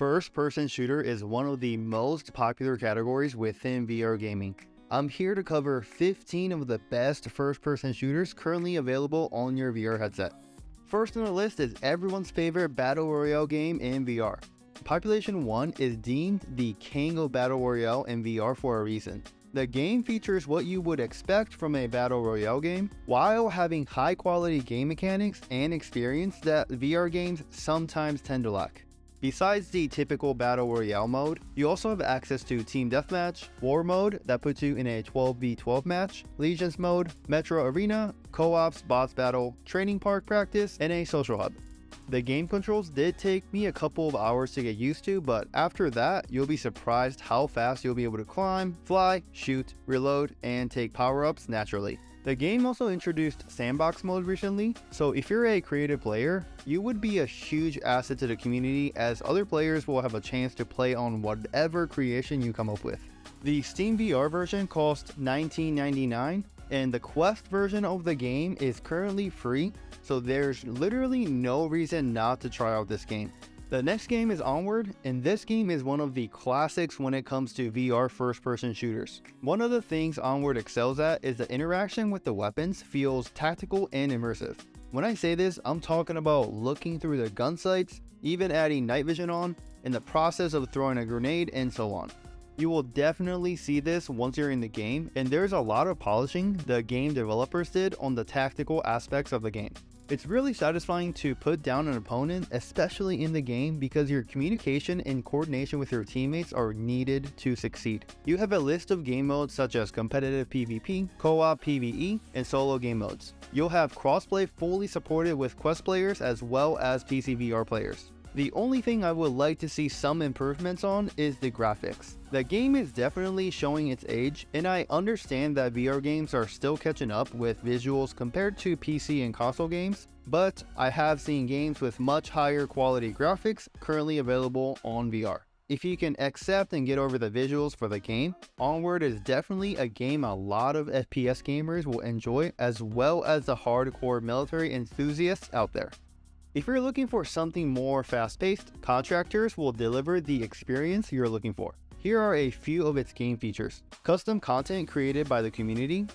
First-person shooter is one of the most popular categories within VR gaming. I'm here to cover 15 of the best first-person shooters currently available on your VR headset. First on the list is everyone's favorite Battle Royale game in VR. Population 1 is deemed the king of Battle Royale in VR for a reason. The game features what you would expect from a Battle Royale game, while having high-quality game mechanics and experience that VR games sometimes tend to lack. Besides the typical Battle Royale mode, you also have access to Team Deathmatch, War mode that puts you in a 12v12 match, Legions mode, Metro Arena, Co-ops, Boss Battle, Training Park Practice, and a Social Hub. The game controls did take me a couple of hours to get used to, but after that, you'll be surprised how fast you'll be able to climb, fly, shoot, reload, and take power-ups naturally. The game also introduced sandbox mode recently, so if you're a creative player, you would be a huge asset to the community as other players will have a chance to play on whatever creation you come up with. The Steam VR version costs $19.99, and the Quest version of the game is currently free, so there's literally no reason not to try out this game. The next game is Onward, and this game is one of the classics when it comes to VR first-person shooters. One of the things Onward excels at is the interaction with the weapons feels tactical and immersive. When I say this, I'm talking about looking through the gun sights, even adding night vision on, in the process of throwing a grenade, and so on. You will definitely see this once you're in the game, and there's a lot of polishing the game developers did on the tactical aspects of the game. It's really satisfying to put down an opponent, especially in the game, because your communication and coordination with your teammates are needed to succeed. You have a list of game modes such as competitive PvP, co-op PvE, and solo game modes. You'll have crossplay fully supported with Quest players as well as PC VR players. The only thing I would like to see some improvements on is the graphics. The game is definitely showing its age, and I understand that VR games are still catching up with visuals compared to PC and console games, but I have seen games with much higher quality graphics currently available on VR. If you can accept and get over the visuals for the game, Onward is definitely a game a lot of FPS gamers will enjoy, as well as the hardcore military enthusiasts out there. If you're looking for something more fast-paced, Contractors will deliver the experience you're looking for. Here are a few of its game features. Custom content created by the community,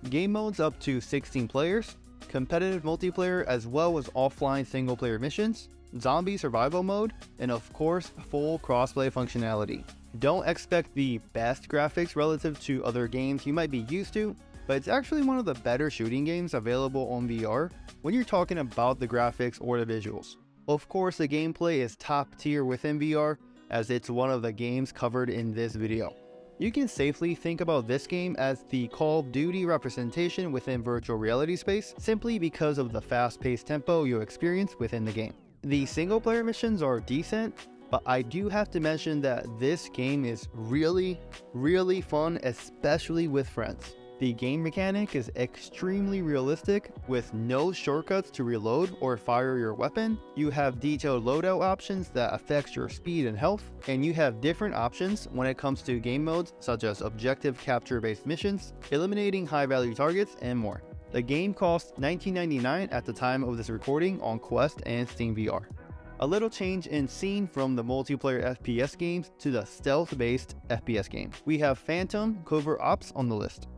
game modes up to 16 players, competitive multiplayer as well as offline single-player missions, zombie survival mode, and of course, full crossplay functionality. Don't expect the best graphics relative to other games you might be used to, but it's actually one of the better shooting games available on VR when you're talking about the graphics or the visuals. Of course, the gameplay is top tier within VR, as it's one of the games covered in this video. You can safely think about this game as the Call of Duty representation within virtual reality space, simply because of the fast-paced tempo you experience within the game. The single-player missions are decent, but I do have to mention that this game is really fun, especially with friends. The game mechanic is extremely realistic with no shortcuts to reload or fire your weapon. You have detailed loadout options that affect your speed and health, and you have different options when it comes to game modes such as objective capture based missions, eliminating high value targets, and more. The game costs $19.99 at the time of this recording on Quest and Steam VR. A little change in scene from the multiplayer FPS games to the stealth based FPS game. We have Phantom Covert Ops on the list.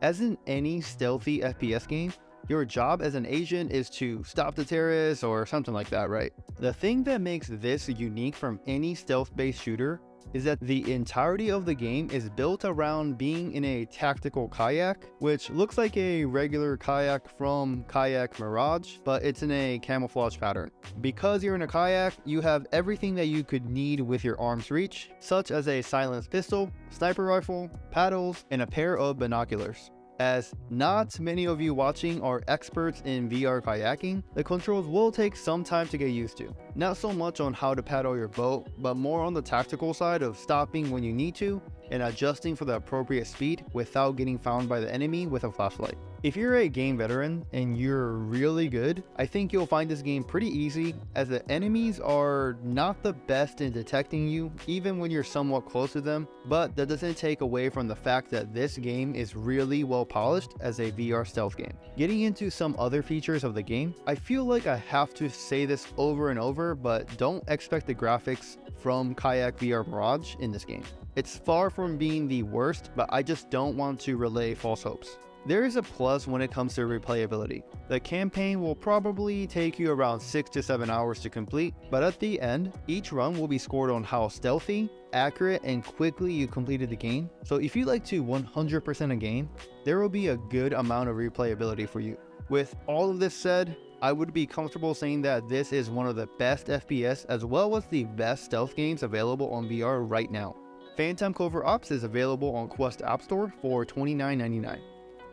As in any stealthy FPS game, your job as an agent is to stop the terrorists or something like that, right? The thing that makes this unique from any stealth-based shooter is that the entirety of the game is built around being in a tactical kayak, which looks like a regular kayak from Kayak Mirage, but it's in a camouflage pattern. Because you're in a kayak, you have everything that you could need with your arm's reach, such as a silenced pistol, sniper rifle, paddles, and a pair of binoculars. As not many of you watching are experts in VR kayaking, the controls will take some time to get used to. Not so much on how to paddle your boat, but more on the tactical side of stopping when you need to and adjusting for the appropriate speed without getting found by the enemy with a flashlight. If you're a game veteran and you're really good, I think you'll find this game pretty easy, as the enemies are not the best in detecting you even when you're somewhat close to them, but that doesn't take away from the fact that this game is really well polished as a VR stealth game. Getting into some other features of the game, I feel like I have to say this over and over, but don't expect the graphics from Kayak VR Mirage in this game. It's far from being the worst, but I just don't want to relay false hopes. There is a plus when it comes to replayability. The campaign will probably take you around 6 to 7 hours to complete, but at the end, each run will be scored on how stealthy, accurate, and quickly you completed the game. So if you like to 100% a game, there will be a good amount of replayability for you. With all of this said, I would be comfortable saying that this is one of the best FPS as well as the best stealth games available on VR right now. Phantom Covert Ops is available on Quest App Store for $29.99.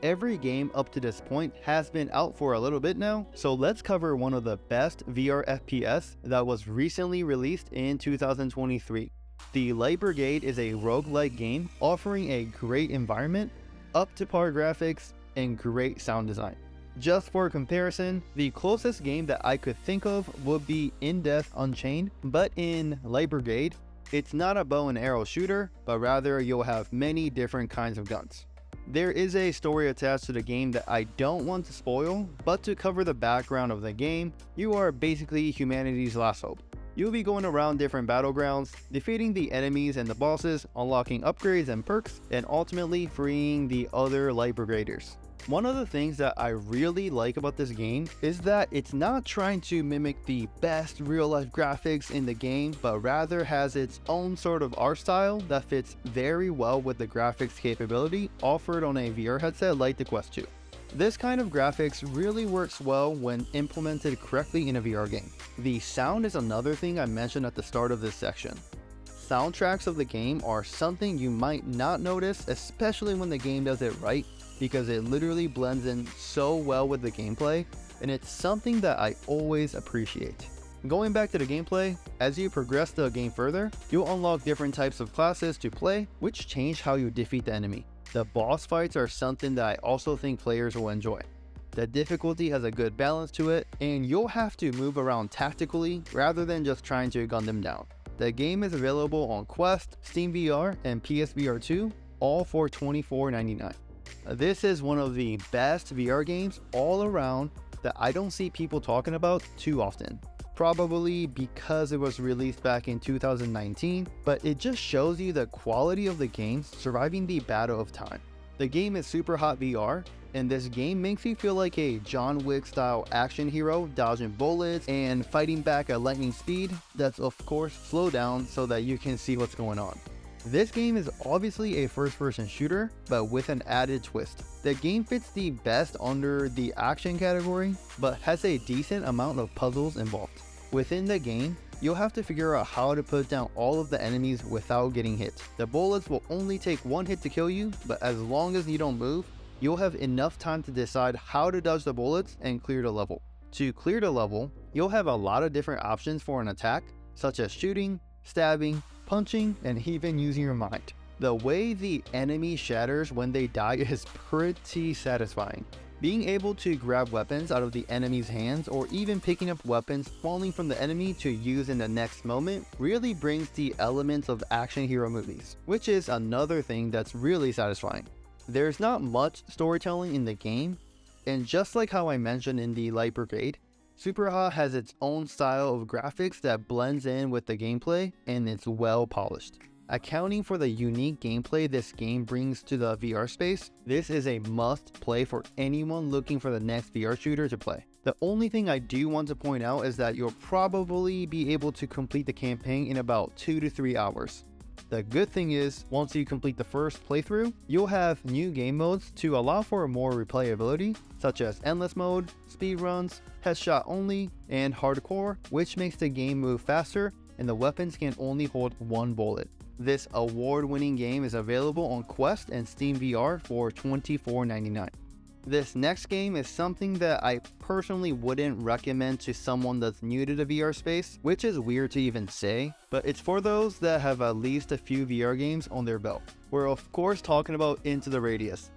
Every game up to this point has been out for a little bit now, so let's cover one of the best VR FPS that was recently released in 2023. The Light Brigade is a roguelike game offering a great environment, up-to-par graphics, and great sound design. Just for comparison, the closest game that I could think of would be In Death Unchained, but in Light Brigade, it's not a bow and arrow shooter, but rather you'll have many different kinds of guns. There is a story attached to the game that I don't want to spoil, but to cover the background of the game, you are basically humanity's last hope. You'll be going around different battlegrounds, defeating the enemies and the bosses, unlocking upgrades and perks, and ultimately freeing the other Light Brigaders. One of the things that I really like about this game is that it's not trying to mimic the best real-life graphics in the game, but rather has its own sort of art style that fits very well with the graphics capability offered on a VR headset like the Quest 2. This kind of graphics really works well when implemented correctly in a VR game. The sound is another thing I mentioned at the start of this section. Soundtracks of the game are something you might not notice, especially when the game does it right, because it literally blends in so well with the gameplay, and it's something that I always appreciate. Going back to the gameplay, as you progress the game further, you'll unlock different types of classes to play, which change how you defeat the enemy. The boss fights are something that I also think players will enjoy. The difficulty has a good balance to it, and you'll have to move around tactically rather than just trying to gun them down. The game is available on Quest, Steam VR, and PSVR 2, all for $24.99. This is one of the best VR games all around that I don't see people talking about too often. Probably because it was released back in 2019, but it just shows you the quality of the game surviving the battle of time. The game is super hot VR, and this game makes you feel like a John Wick style action hero dodging bullets and fighting back at lightning speed that's of course slowed down so that you can see what's going on. This game is obviously a first-person shooter, but with an added twist. The game fits the best under the action category, but has a decent amount of puzzles involved. Within the game, you'll have to figure out how to put down all of the enemies without getting hit. The bullets will only take one hit to kill you, but as long as you don't move, you'll have enough time to decide how to dodge the bullets and clear the level. To clear the level, you'll have a lot of different options for an attack, such as shooting, stabbing, punching, and even using your mind. The way the enemy shatters when they die is pretty satisfying. Being able to grab weapons out of the enemy's hands or even picking up weapons falling from the enemy to use in the next moment really brings the elements of action hero movies, which is another thing that's really satisfying. There's not much storytelling in the game, and just like how I mentioned in the Light Brigade, Superhot has its own style of graphics that blends in with the gameplay, and it's well polished. Accounting for the unique gameplay this game brings to the VR space, this is a must play for anyone looking for the next VR shooter to play. The only thing I do want to point out is that you'll probably be able to complete the campaign in about 2 to 3 hours. The good thing is, once you complete the first playthrough, you'll have new game modes to allow for more replayability, such as endless mode, speedruns, headshot only, and hardcore, which makes the game move faster and the weapons can only hold one bullet. This award-winning game is available on Quest and Steam VR for $24.99. This next game is something that I personally wouldn't recommend to someone that's new to the VR space, which is weird to even say, but it's for those that have at least a few VR games on their belt. We're of course talking about Into the Radius.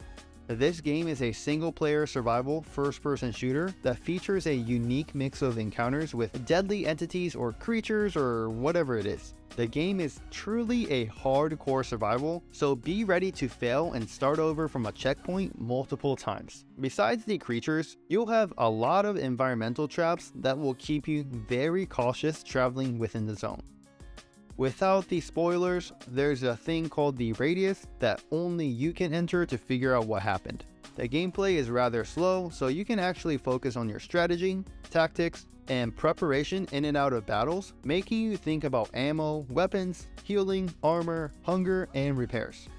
This game is a single-player survival first-person shooter that features a unique mix of encounters with deadly entities or creatures or whatever it is. The game is truly a hardcore survival, so be ready to fail and start over from a checkpoint multiple times. Besides the creatures, you'll have a lot of environmental traps that will keep you very cautious traveling within the zone. Without the spoilers, there's a thing called the radius that only you can enter to figure out what happened. The gameplay is rather slow, so you can actually focus on your strategy, tactics, and preparation in and out of battles, making you think about ammo, weapons, healing, armor, hunger, and repairs.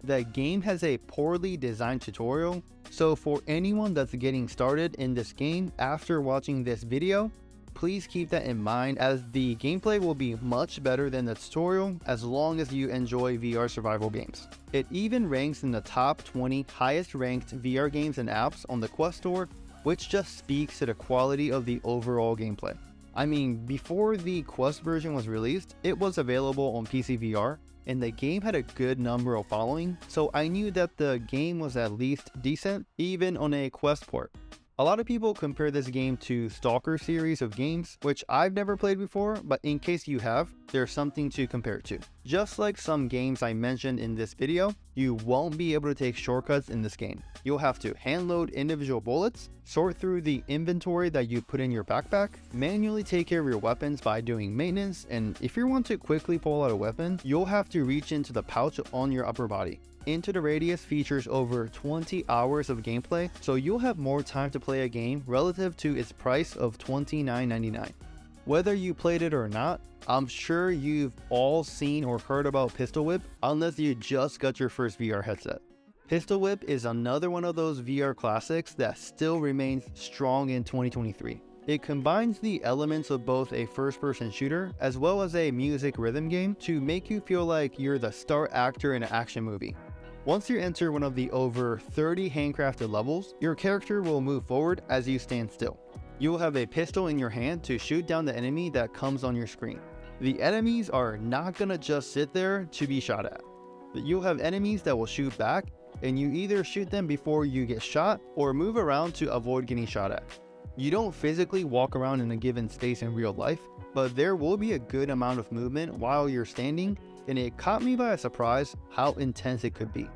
The game has a poorly designed tutorial, so for anyone that's getting started in this game after watching this video, please keep that in mind, as the gameplay will be much better than the tutorial as long as you enjoy VR survival games. It even ranks in the top 20 highest ranked VR games and apps on the Quest Store, which just speaks to the quality of the overall gameplay. I mean, before the Quest version was released, it was available on PC VR, and the game had a good number of following, so I knew that the game was at least decent, even on a Quest port. A lot of people compare this game to Stalker series of games, which I've never played before, but in case you have, there's something to compare to. Just like some games I mentioned in this video, you won't be able to take shortcuts in this game. You'll have to hand load individual bullets, sort through the inventory that you put in your backpack, manually take care of your weapons by doing maintenance, and if you want to quickly pull out a weapon, you'll have to reach into the pouch on your upper body. Into the Radius features over 20 hours of gameplay, so you'll have more time to play a game relative to its price of $29.99. Whether you played it or not, I'm sure you've all seen or heard about Pistol Whip, unless you just got your first VR headset. Pistol Whip is another one of those VR classics that still remains strong in 2023. It combines the elements of both a first-person shooter as well as a music rhythm game to make you feel like you're the star actor in an action movie. Once you enter one of the over 30 handcrafted levels, your character will move forward as you stand still. You will have a pistol in your hand to shoot down the enemy that comes on your screen. The enemies are not gonna just sit there to be shot at. You'll have enemies that will shoot back, and you either shoot them before you get shot or move around to avoid getting shot at. You don't physically walk around in a given space in real life, but there will be a good amount of movement while you're standing, and it caught me by surprise how intense it could be.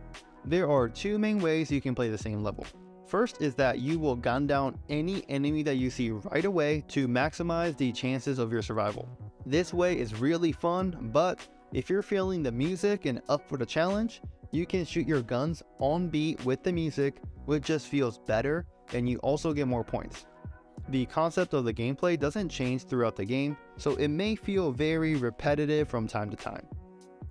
There are two main ways you can play the same level. First is that you will gun down any enemy that you see right away to maximize the chances of your survival. This way is really fun, but if you're feeling the music and up for the challenge, you can shoot your guns on beat with the music, which just feels better, and you also get more points. The concept of the gameplay doesn't change throughout the game, so it may feel very repetitive from time to time.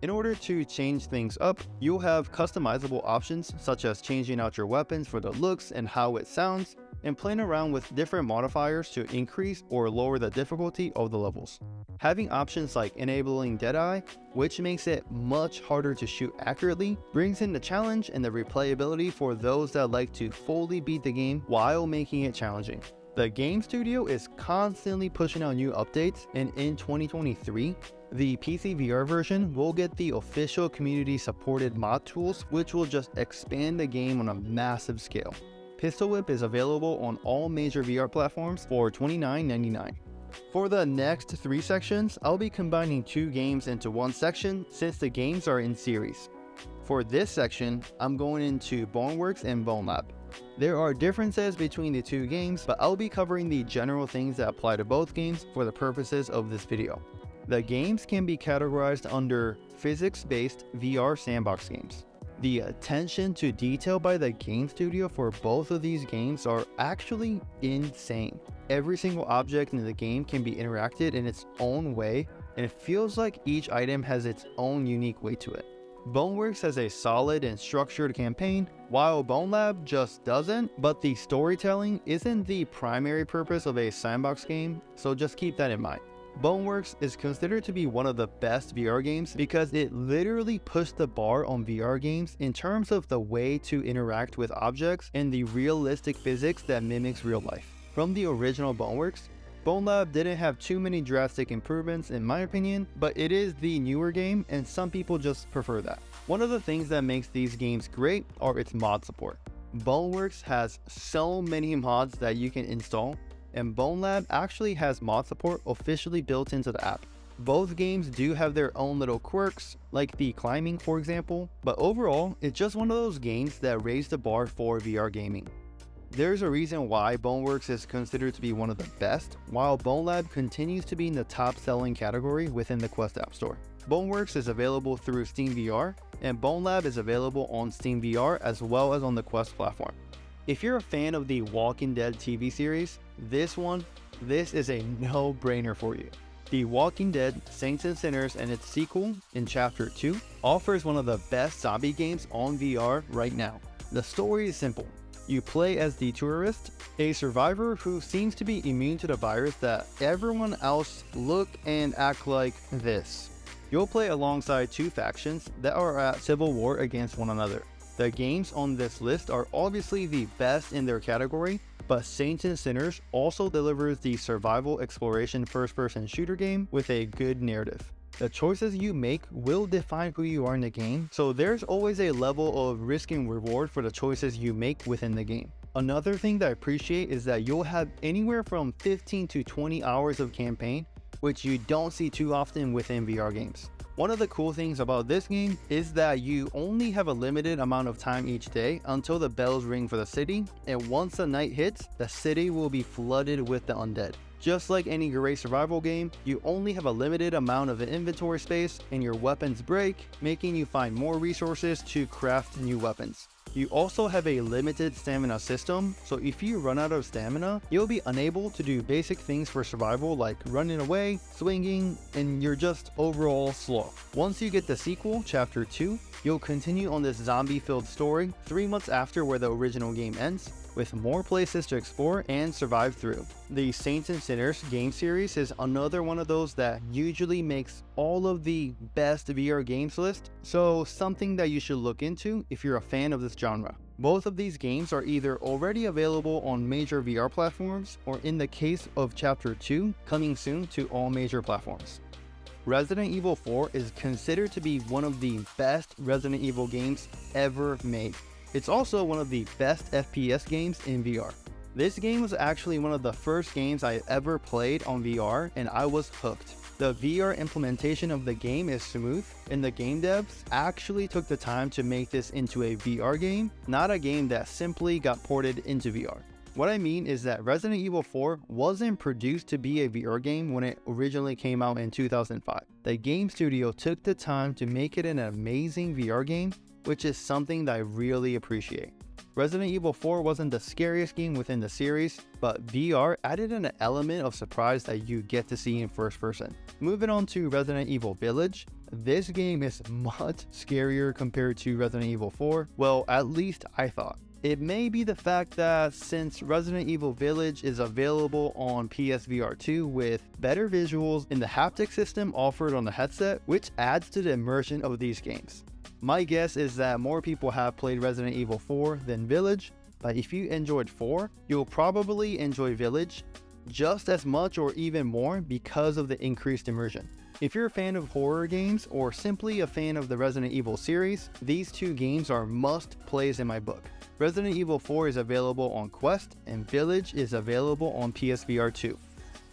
In order to change things up, you'll have customizable options such as changing out your weapons for the looks and how it sounds, and playing around with different modifiers to increase or lower the difficulty of the levels. Having options like enabling Deadeye, which makes it much harder to shoot accurately, brings in the challenge and the replayability for those that like to fully beat the game while making it challenging. The game studio is constantly pushing out new updates, and in 2023, the PC VR version will get the official community supported mod tools, which will just expand the game on a massive scale. Pistol Whip is available on all major VR platforms for $29.99. For the next 3 sections, I'll be combining 2 games into one section since the games are in series. For this section, I'm going into Boneworks and Bone Lab. There are differences between the 2 games, but I'll be covering the general things that apply to both games for the purposes of this video. The games can be categorized under physics-based VR sandbox games. The attention to detail by the game studio for both of these games are actually insane. Every single object in the game can be interacted in its own way, and it feels like each item has its own unique way to it. Boneworks has a solid and structured campaign, while Bone Lab just doesn't, but the storytelling isn't the primary purpose of a sandbox game, so just keep that in mind. Boneworks is considered to be one of the best VR games because it literally pushed the bar on VR games in terms of the way to interact with objects and the realistic physics that mimics real life. From the original Boneworks, Bone Lab didn't have too many drastic improvements in my opinion, but it is the newer game and some people just prefer that. One of the things that makes these games great are its mod support. Boneworks has so many mods that you can install, and Bone Lab actually has mod support officially built into the app. Both games do have their own little quirks, like the climbing for example, but overall, it's just one of those games that raise the bar for VR gaming. There's a reason why Boneworks is considered to be one of the best, while BoneLab continues to be in the top-selling category within the Quest App Store. Boneworks is available through Steam VR, and BoneLab is available on Steam VR as well as on the Quest platform. If you're a fan of the Walking Dead TV series, this is a no-brainer for you. The Walking Dead Saints and Sinners and its sequel, in Chapter 2, offers one of the best zombie games on VR right now. The story is simple. You play as the tourist, a survivor who seems to be immune to the virus that everyone else look and act like this. You'll play alongside two factions that are at civil war against one another. The games on this list are obviously the best in their category, but Saints and Sinners also delivers the survival exploration first-person shooter game with a good narrative. The choices you make will define who you are in the game, so there's always a level of risk and reward for the choices you make within the game. Another thing that I appreciate is that you'll have anywhere from 15 to 20 hours of campaign, which you don't see too often within VR games. One of the cool things about this game is that you only have a limited amount of time each day until the bells ring for the city, and once the night hits, the city will be flooded with the undead. Just like any great survival game, you only have a limited amount of inventory space and your weapons break, making you find more resources to craft new weapons. You also have a limited stamina system, so if you run out of stamina, you'll be unable to do basic things for survival like running away, swinging, and you're just overall slow. Once you get the sequel, Chapter 2, you'll continue on this zombie-filled story 3 months after where the original game ends, with more places to explore and survive through. The Saints and Sinners game series is another one of those that usually makes all of the best VR games list, so something that you should look into if you're a fan of this genre. Both of these games are either already available on major VR platforms, or in the case of Chapter 2, coming soon to all major platforms. Resident Evil 4 is considered to be one of the best Resident Evil games ever made. It's also one of the best FPS games in VR. This game was actually one of the first games I ever played on VR, and I was hooked. The VR implementation of the game is smooth, and the game devs actually took the time to make this into a VR game, not a game that simply got ported into VR. What I mean is that Resident Evil 4 wasn't produced to be a VR game when it originally came out in 2005. The game studio took the time to make it an amazing VR game, which is something that I really appreciate. Resident Evil 4 wasn't the scariest game within the series, but VR added an element of surprise that you get to see in first person. Moving on to Resident Evil Village, this game is much scarier compared to Resident Evil 4, well, at least I thought. It may be the fact that since Resident Evil Village is available on PSVR 2 with better visuals in the haptic system offered on the headset, which adds to the immersion of these games. My guess is that more people have played Resident Evil 4 than Village, but if you enjoyed 4, you'll probably enjoy Village just as much or even more because of the increased immersion. If you're a fan of horror games or simply a fan of the Resident Evil series, these two games are must-plays in my book. Resident Evil 4 is available on Quest, and Village is available on PSVR 2.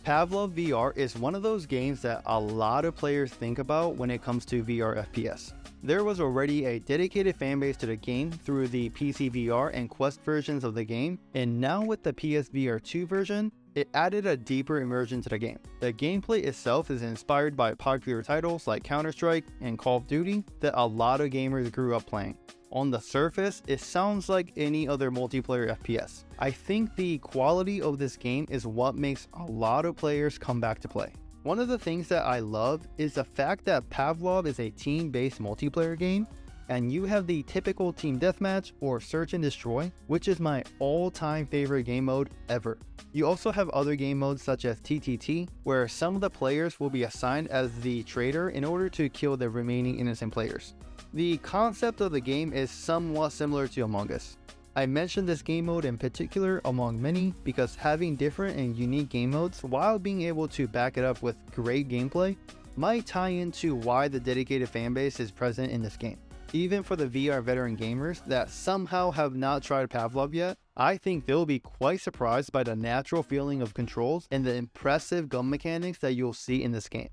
Pavlov VR is one of those games that a lot of players think about when it comes to VR FPS. There was already a dedicated fanbase to the game through the PC VR and Quest versions of the game, and now with the PSVR 2 version, it added a deeper immersion to the game. The gameplay itself is inspired by popular titles like Counter-Strike and Call of Duty that a lot of gamers grew up playing. On the surface, it sounds like any other multiplayer FPS. I think the quality of this game is what makes a lot of players come back to play. One of the things that I love is the fact that Pavlov is a team-based multiplayer game, and you have the typical team deathmatch or search and destroy, which is my all-time favorite game mode ever. You also have other game modes such as TTT, where some of the players will be assigned as the traitor in order to kill the remaining innocent players. The concept of the game is somewhat similar to Among Us. I mentioned this game mode in particular among many because having different and unique game modes while being able to back it up with great gameplay might tie into why the dedicated fanbase is present in this game. Even for the VR veteran gamers that somehow have not tried Pavlov yet, I think they'll be quite surprised by the natural feeling of controls and the impressive gun mechanics that you'll see in this game.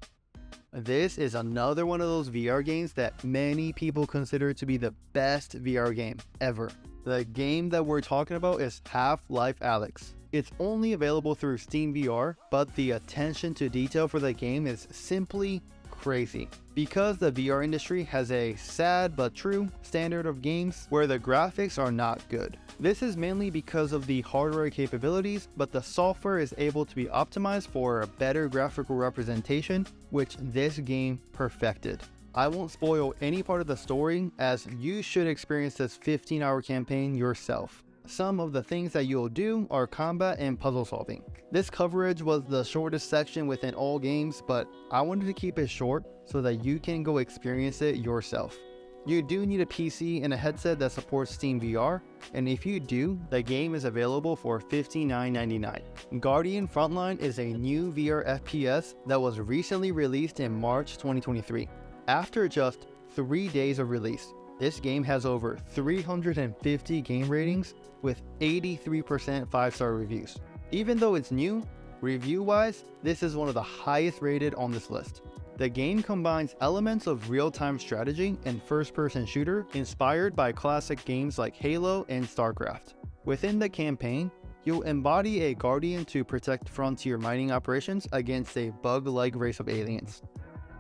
This is another one of those VR games that many people consider to be the best VR game ever. The game that we're talking about is Half-Life Alyx. It's only available through Steam VR, but the attention to detail for the game is simply crazy. Because the VR industry has a sad but true standard of games where the graphics are not good. This is mainly because of the hardware capabilities, but the software is able to be optimized for a better graphical representation, which this game perfected. I won't spoil any part of the story, as you should experience this 15-hour campaign yourself. Some of the things that you'll do are combat and puzzle solving. This coverage was the shortest section within all games, but I wanted to keep it short so that you can go experience it yourself. You do need a PC and a headset that supports Steam VR, and if you do, the game is available for $59.99. Guardian Frontline is a new VR FPS that was recently released in March 2023. After just 3 days of release, this game has over 350 game ratings with 83% 5-star reviews. Even though it's new, review-wise, this is one of the highest rated on this list. The game combines elements of real-time strategy and first-person shooter inspired by classic games like Halo and StarCraft. Within the campaign, you'll embody a Guardian to protect frontier mining operations against a bug-like race of aliens.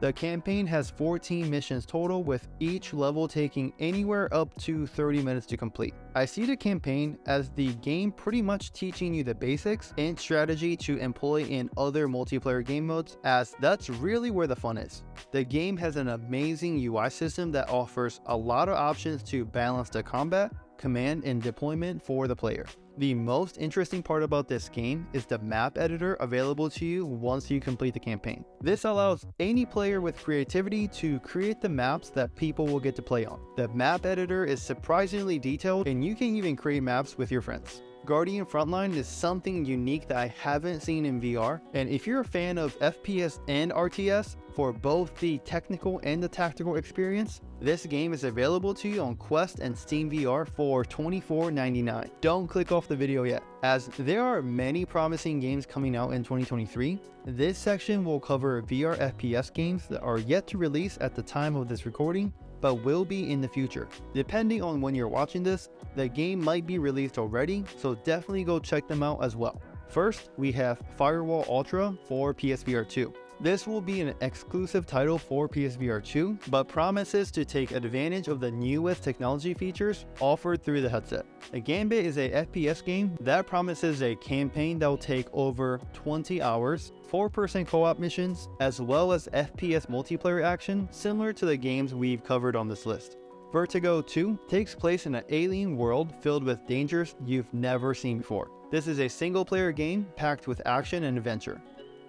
The campaign has 14 missions total, with each level taking anywhere up to 30 minutes to complete. I see the campaign as the game pretty much teaching you the basics and strategy to employ in other multiplayer game modes, as that's really where the fun is. The game has an amazing UI system that offers a lot of options to balance the combat, command, and deployment for the player. The most interesting part about this game is the map editor available to you once you complete the campaign. This allows any player with creativity to create the maps that people will get to play on. The map editor is surprisingly detailed, and you can even create maps with your friends. Guardian Frontline is something unique that I haven't seen in VR, and if you're a fan of FPS and RTS, for both the technical and the tactical experience, this game is available to you on Quest and Steam VR for $24.99. Don't click off the video yet, as there are many promising games coming out in 2023. This section will cover VR FPS games that are yet to release at the time of this recording, but will be in the future. Depending on when you're watching this, the game might be released already, so definitely go check them out as well. First, we have Firewall Ultra for PSVR 2. This will be an exclusive title for PSVR 2, but promises to take advantage of the newest technology features offered through the headset. The Gambit is a FPS game that promises a campaign that will take over 20 hours, 4-person co-op missions, as well as FPS multiplayer action similar to the games we've covered on this list. Vertigo 2 takes place in an alien world filled with dangers you've never seen before. This is a single-player game packed with action and adventure.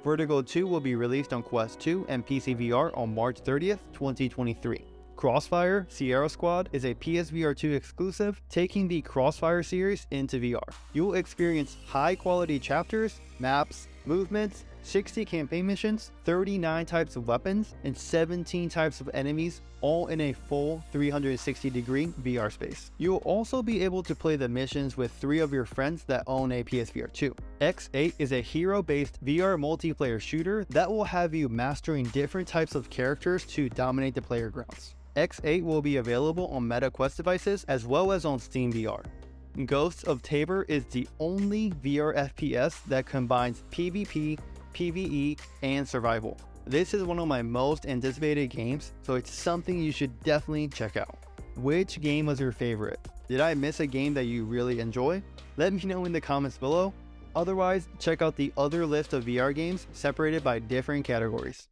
Vertigo 2 will be released on Quest 2 and PC VR on March 30th, 2023. Crossfire Sierra Squad is a PSVR 2 exclusive, taking the Crossfire series into VR. You'll experience high-quality chapters, maps, movements, 60 campaign missions, 39 types of weapons, and 17 types of enemies, all in a full 360-degree VR space. You'll also be able to play the missions with 3 of your friends that own a PSVR 2. X8 is a hero-based VR multiplayer shooter that will have you mastering different types of characters to dominate the player grounds. X8 will be available on Meta Quest devices as well as on Steam VR. Ghosts of Tabor is the only VR FPS that combines PvP, PvE, and survival. This is one of my most anticipated games, so it's something you should definitely check out. Which game was your favorite? Did I miss a game that you really enjoy? Let me know in the comments below. Otherwise, check out the other list of VR games separated by different categories.